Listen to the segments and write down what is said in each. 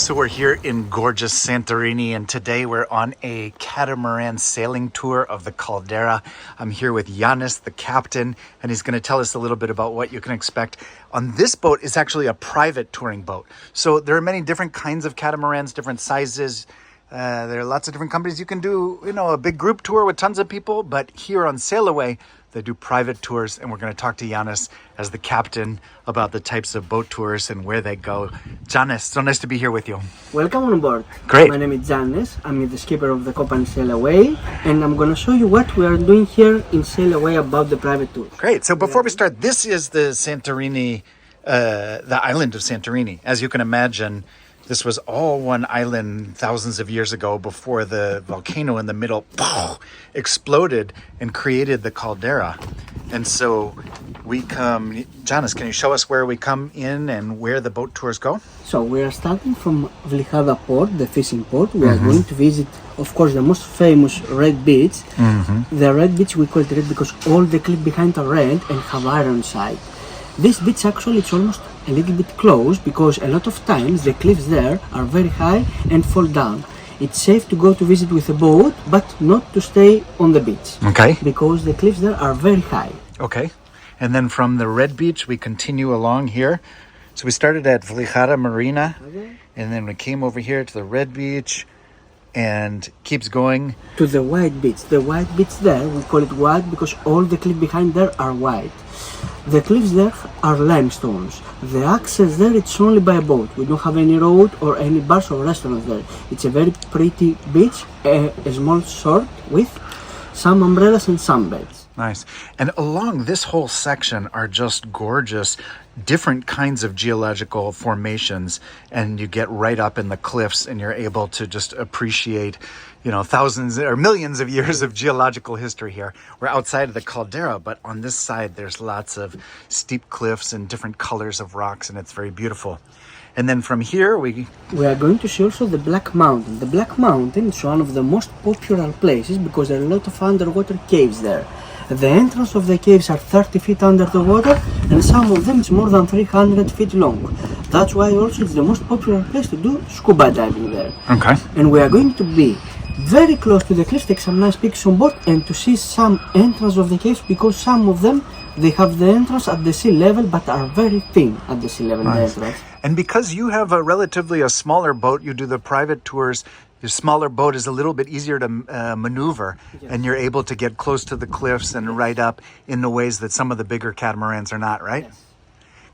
So we're here in gorgeous Santorini, and today we're on a catamaran sailing tour of the Caldera. I'm here with Yannis, the captain, and he's going to tell us a little bit about what you can expect. On this boat, it's actually a private touring boat. So there are many different kinds of catamarans, different sizes. There are lots of different companies. You can do, a big group tour with tons of people, but here on Sail Away, they do private tours, and we're going to talk to Yannis as the captain about the types of boat tours and where they go. Yannis, so nice to be here with you. Welcome on board. Great. My name is Yannis. I'm the skipper of the company Sail Away, and I'm going to show you what we are doing here in Sail Away about the private tour. Great. So before we start, this is the Santorini, the island of Santorini. As you can imagine, this was all one island thousands of years ago before the volcano in the middle exploded and created the caldera. And so we come, Yannis, can you show us where we come in and where the boat tours go? So we are starting from Vlhada port, the fishing port. We are going to visit, of course, the most famous red beach. The red beach, we call it red because all the cliffs behind are red and have iron side. This beach actually it's almost a little bit closed because a lot of times the cliffs there are very high and fall down. It's safe to go to visit with a boat, but not to stay on the beach. Okay. Because the cliffs there are very high. Okay. And then from the red beach, we continue along here. So we started at Vlhada Marina, and then we came over here to the red beach and keeps going to the white beach. The white beach there, we call it white because all the cliffs behind there are white. The cliffs there are limestones. The access there, it's only by a boat. We don't have any road or any bars or restaurants there. It's a very pretty beach, a small resort with some umbrellas and sunbeds. Nice. And along this whole section are just gorgeous, different kinds of geological formations. And you get right up in the cliffs and you're able to just appreciate, thousands or millions of years of geological history here. We're outside of the caldera, but on this side, there's lots of steep cliffs and different colors of rocks, and it's very beautiful. And then from here, we are going to see also the Black Mountain. The Black Mountain is one of the most popular places because there are a lot of underwater caves there. The entrance of the caves are 30 feet under the water, and some of them is more than 300 feet long. That's why also it's the most popular place to do scuba diving there. Okay. And we are going to be very close to the cliffs, take some nice pictures on board, and to see some entrance of the caves because some of them, they have the entrance at the sea level, but are very thin at the sea level. Nice. The entrance. And because you have a smaller boat, you do the private tours. Your smaller boat is a little bit easier to maneuver, and you're able to get close to the cliffs and right up in the ways that some of the bigger catamarans are not, right? Yes.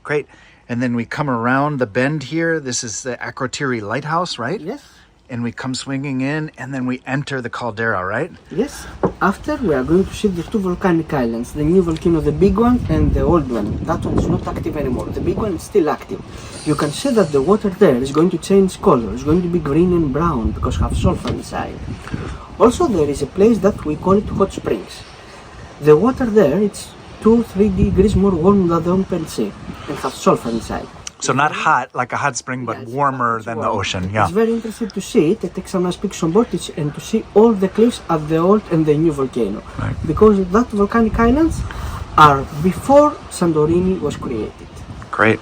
Great. And then we come around the bend here. This is the Akrotiri Lighthouse, right? Yes. And we come swinging in, and then we enter the caldera, right? Yes. After, we are going to see the two volcanic islands, the new volcano, the big one, and the old one. That one is not active anymore. The big one is still active. You can see that the water there is going to change color. It's going to be green and brown because it has sulfur inside. Also, there is a place that we call it hot springs. The water there, it's 2-3 degrees more warm than the open sea and has sulfur inside. So not hot, like a hot spring, but warmer than the ocean. Yeah. It's very interesting to see it. I take some nice pictures on board and to see all the cliffs at the old and the new volcano. Right. Because that volcanic islands are before Santorini was created. Great.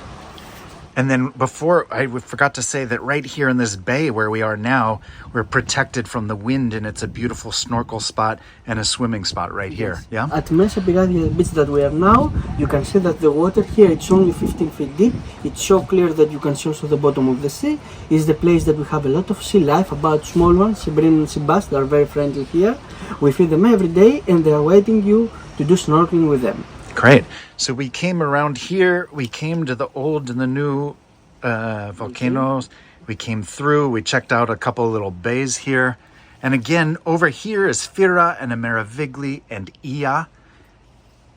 And then before, I forgot to say that right here in this bay where we are now, we're protected from the wind, and it's a beautiful snorkel spot and a swimming spot right here. Yeah. At Mesa Piradia beach that we are now, you can see that the water here, it's only 15 feet deep. It's so clear that you can see also the bottom of the sea. It's the place that we have a lot of sea life, about small ones, sea bream and sea bass. They are very friendly here. We feed them every day, and they are waiting you to do snorkeling with them. Great. So we came around here. We came to the old and the new volcanoes. We came through. We checked out a couple little bays here. And again, over here is Fira and Amerivigli and Ia.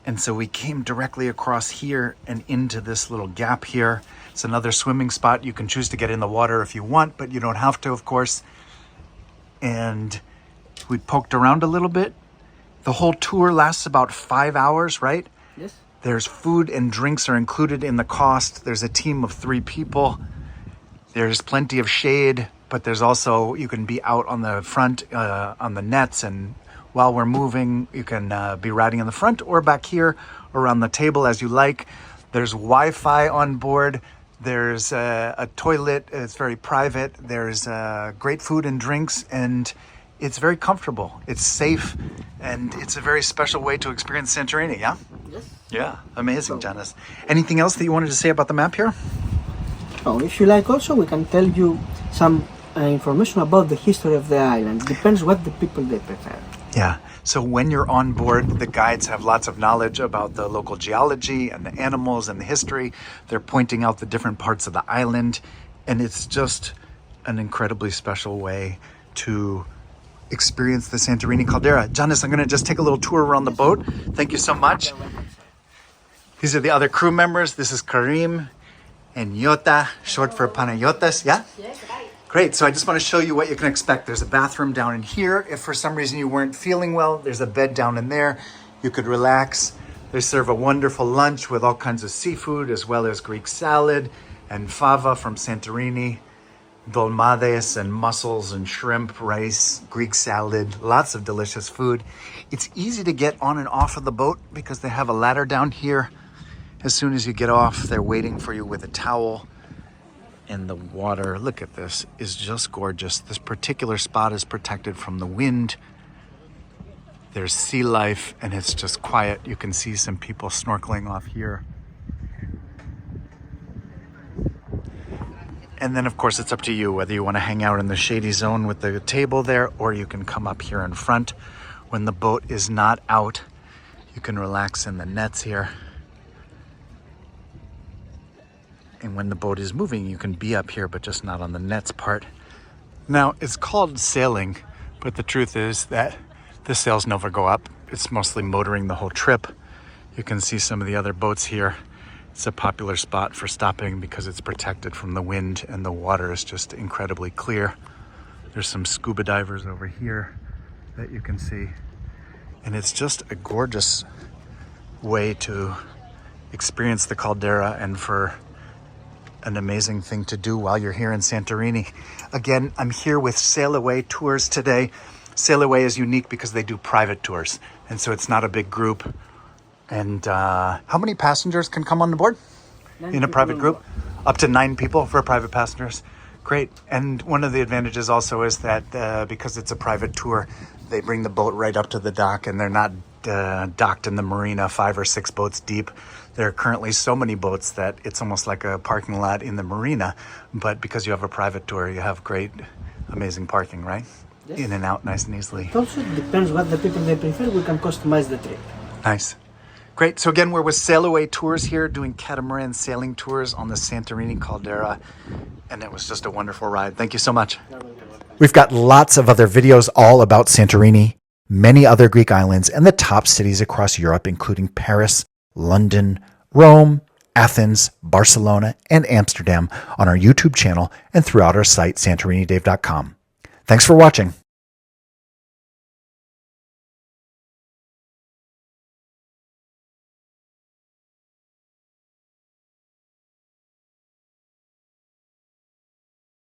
And so we came directly across here and into this little gap here. It's another swimming spot. You can choose to get in the water if you want, but you don't have to, of course. And we poked around a little bit. The whole tour lasts about 5 hours, right? Yes. There's food and drinks are included in the cost. There's a team of 3 people. There's plenty of shade, but there's also, you can be out on the front on the nets, and while we're moving, you can be riding in the front or back here or on the table as you like. There's Wi-Fi on board. There's a toilet. It's very private. There's great food and drinks, and it's very comfortable. It's safe, and it's a very special way to experience Santorini, yeah? Yes. Yeah, amazing, Janice. Anything else that you wanted to say about the map here? Oh, if you like also, we can tell you some information about the history of the island. Depends what the people they prefer. Yeah. So when you're on board, the guides have lots of knowledge about the local geology and the animals and the history. They're pointing out the different parts of the island, and it's just an incredibly special way to experience the Santorini Caldera. Janice, I'm going to just take a little tour around the boat. Thank you so much. These are the other crew members. This is Karim and Yota, short for Panayotas, yeah? Yes, right. Great, so I just want to show you what you can expect. There's a bathroom down in here. If for some reason you weren't feeling well, there's a bed down in there. You could relax. They serve a wonderful lunch with all kinds of seafood, as well as Greek salad and fava from Santorini, dolmades and mussels and shrimp, rice, Greek salad, lots of delicious food. It's easy to get on and off of the boat because they have a ladder down here. As soon as you get off, they're waiting for you with a towel. And the water, look at this, is just gorgeous. This particular spot is protected from the wind. There's sea life, and it's just quiet. You can see some people snorkeling off here. And then, of course, it's up to you whether you want to hang out in the shady zone with the table there, or you can come up here in front. When the boat is not out, you can relax in the nets here. And when the boat is moving, you can be up here, but just not on the nets part. Now, it's called sailing, but the truth is that the sails never go up. It's mostly motoring the whole trip. You can see some of the other boats here. It's a popular spot for stopping because it's protected from the wind and the water is just incredibly clear. There's some scuba divers over here that you can see. And it's just a gorgeous way to experience the Caldera and for an amazing thing to do while you're here in Santorini. Again, I'm here with Sail Away Tours today. Sail Away is unique because they do private tours, and so it's not a big group. And how many passengers can come on the board in a private group? Up to 9 people for private passengers. Great. And one of the advantages also is that because it's a private tour, they bring the boat right up to the dock, and they're not docked in the marina 5 or 6 boats deep. There are currently so many boats that it's almost like a parking lot in the marina, but because you have a private tour, you have great, amazing parking, right? Yes. In and out nice and easily. It also depends what the people they prefer. We can customize the trip. Nice. Great. So again, we're with Sail Away Tours here doing catamaran sailing tours on the Santorini Caldera, and it was just a wonderful ride. Thank you so much. We've got lots of other videos all about Santorini, many other Greek islands, and the top cities across Europe, including Paris, London, Rome, Athens, Barcelona, and Amsterdam on our YouTube channel and throughout our site, santorinidave.com. Thanks for watching.